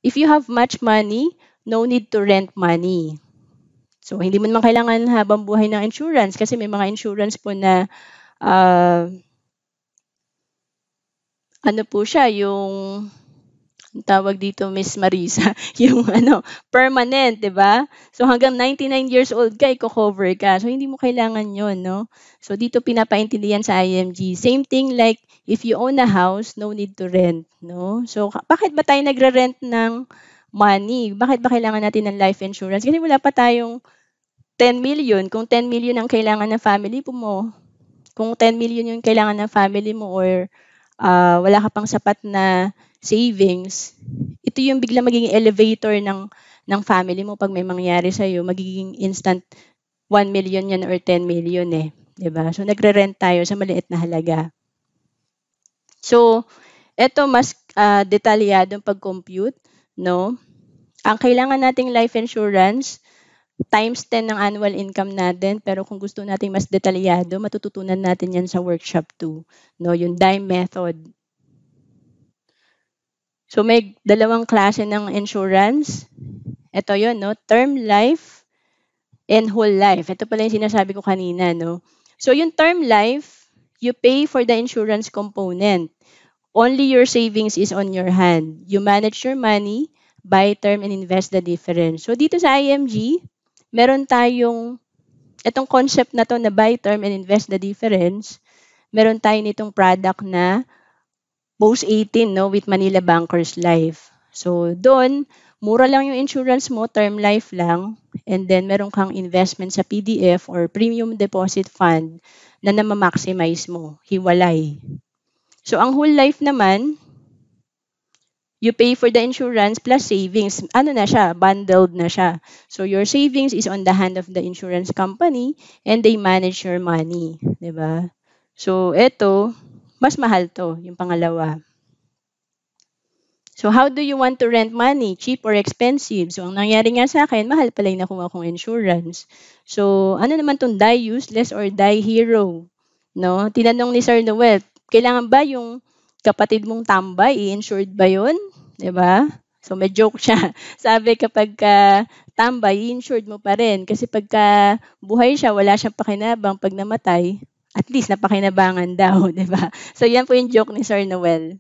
If you have much money, no need to rent money. So, hindi mo naman kailangan habang buhay ng insurance kasi may mga insurance po na ah, ano po siya, yung ang tawag dito, Miss Marisa, yung permanent, 'di ba? So hanggang 99 years old ka, iko-cover ka. So hindi mo kailangan 'yon, no? So dito pinapaintindihan sa IMG. Same thing like if you own a house, no need to rent, no? So bakit ba tayo nagre-rent ng money? Bakit ba kailangan natin ng life insurance? Kasi wala pa tayong 10 million. Kung 10 million ang kailangan ng family mo, kung 10 million yung kailangan ng family mo or wala ka pang sapat na savings, ito yung biglang magiging elevator ng family mo pag may mangyari sa'yo, magiging instant 1 million yan or 10 million eh. 'Di ba? So, nagre-rent tayo sa maliit na halaga. So, eto mas detalyadong pag-compute, no? Ang kailangan nating life insurance, times 10 ng annual income natin, pero kung gusto nating mas detalyado, matututunan natin yan sa workshop 2, no? Yung DIME method. So may dalawang klase ng insurance. Ito 'yon, no? Term life and whole life. Ito pala yung sinasabi ko kanina, no? So yung term life, you pay for the insurance component. Only your savings is on your hand. You manage your money, buy term and invest the difference. So dito sa IMG, meron tayong itong concept na to na buy term and invest the difference. Meron tayo nitong product na post 18, no, with Manila Bankers Life. So doon, mura lang yung insurance mo, term life lang, and then meron kang investment sa PDF or premium deposit fund na maximize mo, hiwalay. So ang whole life naman, you pay for the insurance plus savings. Ano na siya? Bundled na siya. So your savings is on the hand of the insurance company and they manage your money, 'di ba? So eto, mas mahal to, yung pangalawa. So how do you want to rent money? Cheap or expensive? So ang nangyari nga sa akin, mahal pala yung nakuha kong insurance. So ano naman tong die useless or die hero? No? Tinanong ni Sir Noel, kailangan ba yung kapatid mong tambay, i-insured ba yun? 'Di ba? So may joke siya. Sabi kapag tambay, i-insured mo pa rin. Kasi pagka buhay siya, wala siyang pakinabang pag namatay, at least napakinabangan daw, 'di ba? So yan po yung joke ni Sir Noel.